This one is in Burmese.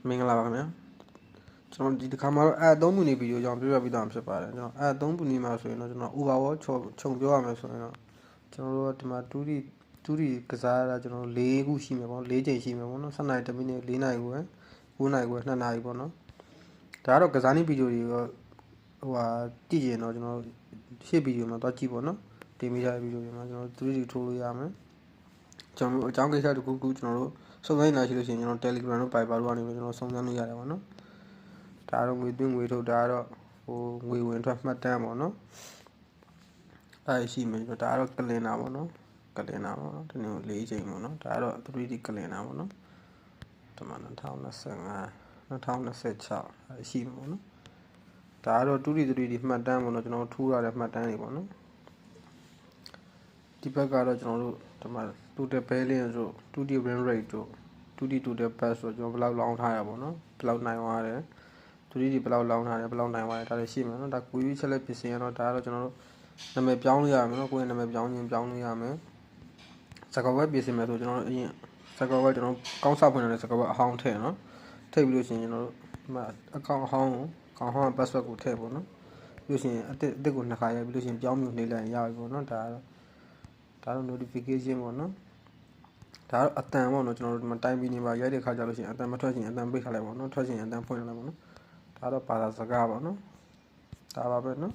မင်္ဂလာပါခင်ဗျာကျွန်တော်ဒီတစ်ခါမှာတော့အဲ3ခုနေဗီဒီယိုကြောင့်ပြောပြပြီးသားဖြစ်ပါတယ်ကျွန်တော်အဲ3ခုနေမှာဆိုရင်တော့ကျွန်တော် overall ခြုံပြောရမယ်ဆိုရင်တော့ကျွန်တော်တို့ဒီမှာ2D ကစားရတာကျွန်တော်တို့4ခုရှိမယ်ပေါ့4ချိန်ရှိမယ်ပေါ့နော်7နာရီ10မိနစ်4နာရီကို9နာရီကို2နာရီပေါ့နော်ဒါကတော့ကစားနည်းဗီဒီယိုတွေဟိုဟာကြည့်ရင်တော့ကျွန်တော်ရှေ့ဗီဒီယိုမှာတော့ကြည့်ပေါ့နော်တင်မိထားတဲ့ဗီဒီယိုတွေမှာကျွန်တော် 3D ထိုးလို့ရမယ်ကျွန်တော်အကြောင်းကိစ္စတစ်ခုခုကျွန်တော်တို့စုံစမ်းနေတာရှိလို့ရှိရင်ကျွန်တော် Telegram တို့ Viber တို့ကနေကျွန်တော်စုံစမ်းလို့ရတယ်ပေါ့နော်ဒါတော့ငွေသွင်းငွေထုတ်ဒါကတော့ဟိုငွေဝင်ထွက်မှတ်တမ်းပေါ့နော်အဲရှိမယ်ဒါကတော့ကလင်နာပေါ့နော်ကလင်နာပေါ့နော်ဒီနေ့4ချိန်ပေါ့နော်ဒါကတော့ 3D ကလင်နာပေါ့နော်ဒီမှာ2025 2026အဲရှိမှာပေါ့နော်ဒါကတော့ 2D 3D မှတ်တမ်းပေါ့နော်ကျွန်တော်ထိုးရတဲ့မှတ်တမ်းတွေပေါ့နော်ဒီဘက်ကတော့ကျွန်တော်တို့ဒီမှာ total balance တို့ 2D win rate တို့ 2D total pass တို့ကျွန်တော်ဘယ်လောက်လောင်းထားရပါတော့ဘယ်လောက်နိုင်သွားတယ် 3D ဘယ်လောက်လောင်းထားတယ်ဘယ်လောက်နိုင်သွားတယ်ဒါလည်းရှိမှာနော်ဒါကိုကြီးချက်လက်ပြင်ဆင်ရတော့ဒါကတော့ကျွန်တော်တို့နာမည်ပြောင်းလို့ရမယ်နော်ကိုယ့်ရဲ့နာမည်ပြောင်းလို့ရမယ်စကားဝက်ပြင်ဆင်မယ်ဆိုကျွန်တော်တို့အရင်စကားဝက်ကျွန်တော်ကောင်းဆောက်ဖွင့်တဲ့စကားဝက်အဟောင်းထည့်နော်ထည့်ပြီးလို့ရှိရင်ကျွန်တော်တို့ဒီမှာအကောင့်အဟောင်းကို password ကိုထည့်ပေါ့နော်ပြီးလို့ရှိရင်အစ်ကိုနှစ်ခါရိုက်ပြီးလို့ရှိရင်ပြောင်းမြူနှိပ်လိုက်ရင်ရပြီပေါ့နော်ဒါတော့ notification ပေါ့နော်ဒါတော့အတန်ပေါ့နော်ကျွန်တော်တို့ဒီမှာတိုင်းပြီးနေပါရိုက်တဲ့ခါကျလို့ရှိရင်အတန်မထွက်ချင်အတန်ပိတ်ထားလိုက်ပေါ့နော်ထွက်ချင်အတန်ဖွင့်လိုက်ပေါ့နော်ဒါတော့ဘာသာစကားပေါ့နော်ဒါပါပဲနော်